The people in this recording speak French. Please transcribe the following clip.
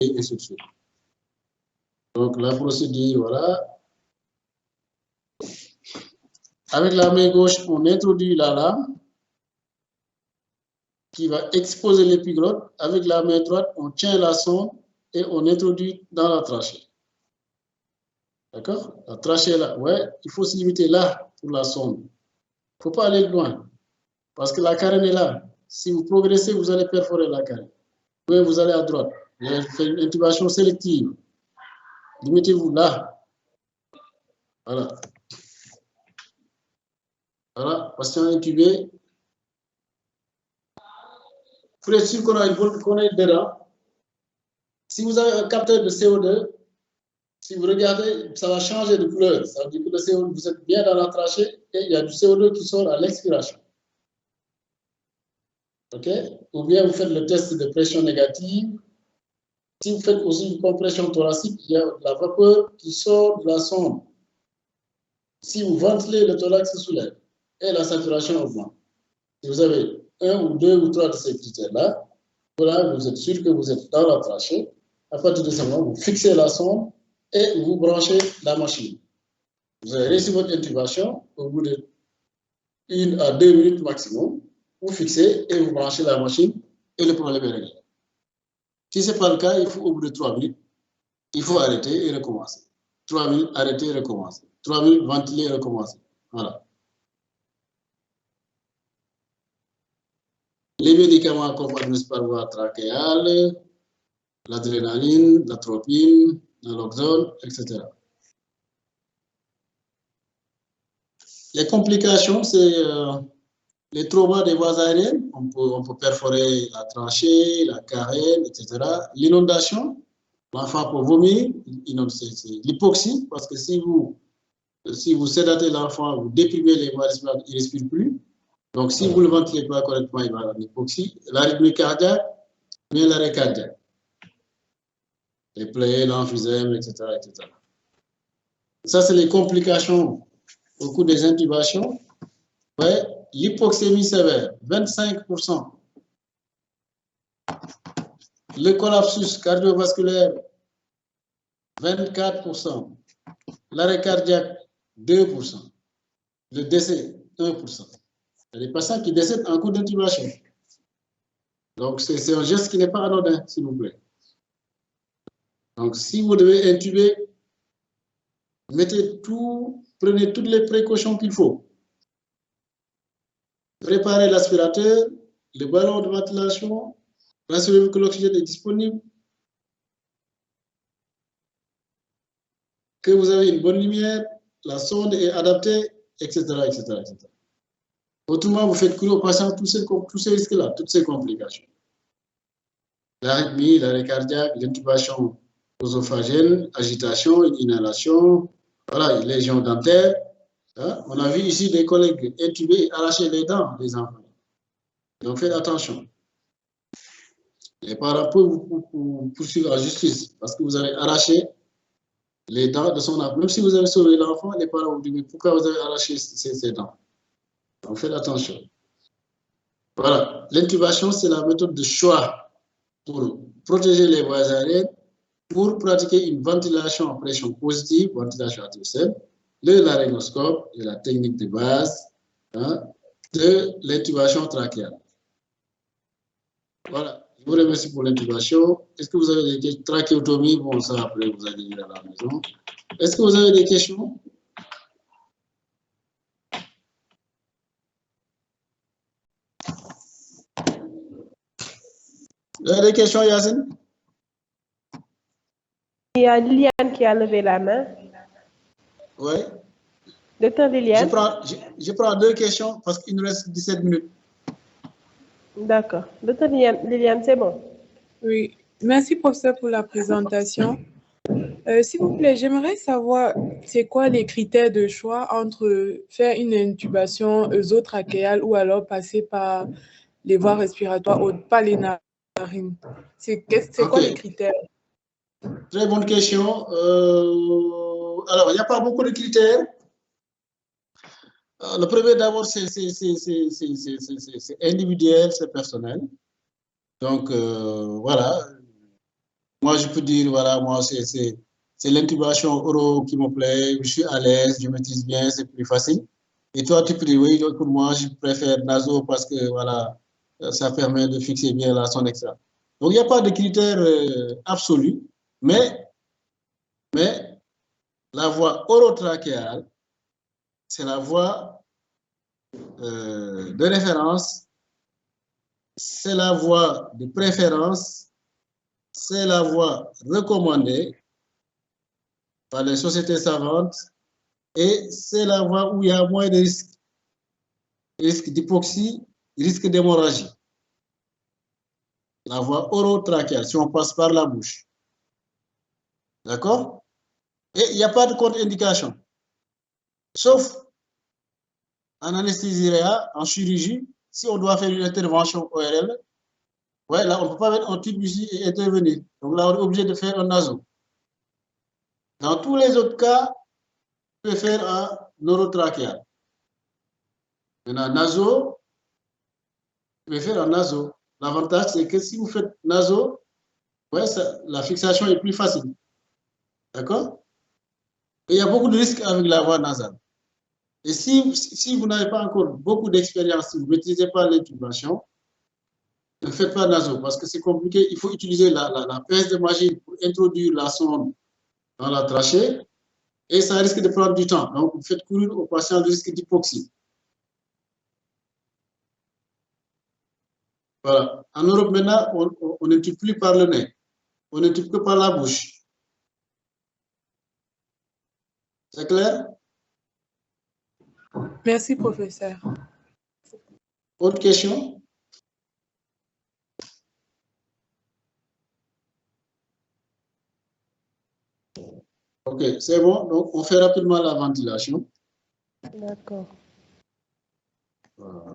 et ainsi de suite. Donc, la procédure, voilà. Avec la main gauche, on introduit la lame qui va exposer l'épiglotte. Avec la main droite, on tient la sonde et on introduit dans la trachée. D'accord? La trachée là, ouais, il faut se limiter là pour la sonde. Il ne faut pas aller loin parce que la carène est là. Si vous progressez, vous allez perforer la carène. Oui, vous allez à droite. Vous allez faire une intubation sélective. Limitez-vous là. Voilà. Voilà, patient intubé. Pour être sûr qu'on est dedans, si vous avez un capteur de CO2, si vous regardez, ça va changer de couleur. Ça veut dire que le CO2, vous êtes bien dans la trachée et il y a du CO2 qui sort à l'expiration. OK? Ou bien vous faites le test de pression négative. Si vous faites aussi une compression thoracique, il y a de la vapeur qui sort de la sonde. Si vous ventilez, le thorax se soulève et la saturation augmente. Si vous avez un ou deux ou trois de ces critères-là, voilà, vous êtes sûr que vous êtes dans la trachée. À partir de ce moment, vous fixez la sonde et vous branchez la machine. Vous avez réussi votre intubation au bout de 1 à 2 minutes maximum. Vous fixez et vous branchez la machine et le problème est réglé. Si ce n'est pas le cas, il faut au bout de 3 minutes, il faut arrêter et recommencer. 3 minutes, arrêter et recommencer. 3 minutes, ventiler et recommencer. Voilà. Les médicaments qu'on administre par voie trachéale, l'adrénaline, l'atropine, naloxone, etc. Les complications, c'est les traumas des voies aériennes. On peut perforer la trachée, la carène, etc. L'inondation, l'enfant peut vomir. L'hypoxie, parce que si vous sédatez l'enfant, vous déprimez les voies respiratoires, il ne respire plus. Donc, si vous ne le ventilez pas correctement, il va avoir l'hypoxie. L'arythmie cardiaque, mais l'arrêt cardiaque. Les plaies, l'emphysème, etc., etc. Ça, c'est les complications au cours des intubations. Ouais, l'hypoxémie sévère, 25%. Le collapsus cardiovasculaire, 24%. L'arrêt cardiaque, 2%. Le décès, 1%. Il y a des patients qui décèdent en cours d'intubation. Donc, c'est un geste qui n'est pas anodin, s'il vous plaît. Donc, si vous devez intuber, prenez toutes les précautions qu'il faut. Préparez l'aspirateur, le ballon de ventilation, rassurez-vous que l'oxygène est disponible, que vous avez une bonne lumière, la sonde est adaptée, etc., etc., etc. Autrement, vous faites courir au patient tous ces risques-là, toutes ces complications. L'arythmie, l'arrêt cardiaque, l'intubation œsophagène, agitation, inhalation, voilà, lésions dentaires. Hein? On a vu ici des collègues intubés et arracher les dents des enfants. Donc faites attention. Les parents peuvent vous poursuivre en justice parce que vous avez arraché les dents de son enfant. Même si vous avez sauvé l'enfant, les parents vous disent mais pourquoi vous avez arraché ces dents? Donc faites attention. Voilà, l'intubation, c'est la méthode de choix pour protéger les voies aériennes, pour pratiquer une ventilation en pression positive, ventilation artificielle, le laryngiscope est la technique de base de l'intubation trachéale. Voilà, je vous remercie pour l'intubation. Est-ce que vous avez des trachéotomies? Bon, ça après, vous allez lire à la maison. Est-ce que vous avez des questions? Vous avez des questions, Yacine? Il y a Liliane qui a levé la main. Oui. Docteur Liliane. Je prends 2 questions parce qu'il nous reste 17 minutes. D'accord. Docteur Liliane, c'est bon. Oui. Merci, professeur, pour la présentation. S'il vous plaît, j'aimerais savoir c'est quoi les critères de choix entre faire une intubation œsotrachéale ou alors passer par les voies respiratoires, pas les narines. C'est quoi les critères? Très bonne question. Alors, il n'y a pas beaucoup de critères. Le premier, d'abord, c'est individuel, c'est personnel. Donc, voilà. Moi, je peux dire, voilà, moi, c'est l'intubation oro qui me plaît, je suis à l'aise, je maîtrise bien, c'est plus facile. Et toi, tu peux dire, oui, donc moi, je préfère naso parce que, voilà, ça permet de fixer bien la sonde, etc. Donc, il n'y a pas de critères absolus, mais la voie orotrachéale, c'est la voie de référence, c'est la voie de préférence, c'est la voie recommandée par les sociétés savantes et c'est la voie où il y a moins de risques. Risque d'hypoxie, risque d'hémorragie. La voie orotrachéale, si on passe par la bouche. D'accord? Et il n'y a pas de contre-indication. Sauf en anesthésie réa, en chirurgie, si on doit faire une intervention ORL, ouais, là, on ne peut pas mettre un tube ici et intervenir. Donc là, on est obligé de faire un naso. Dans tous les autres cas, on peut faire un orotrachéal. Maintenant, naso, vous pouvez faire un naso. L'avantage, c'est que si vous faites naso, ouais, la fixation est plus facile. D'accord? Et il y a beaucoup de risques avec la voie nasale. Et si vous n'avez pas encore beaucoup d'expérience, si vous ne maîtrisez pas l'intubation, ne faites pas naso parce que c'est compliqué. Il faut utiliser la pince de magie pour introduire la sonde dans la trachée et ça risque de prendre du temps. Donc, vous faites courir au patient le risque d'hypoxie. Voilà. En Europe, maintenant, on n'intube plus par le nez. On n'intube que par la bouche. C'est clair? Merci, professeur. Autre question? Ok, c'est bon. Donc, on fait rapidement la ventilation. D'accord. Voilà.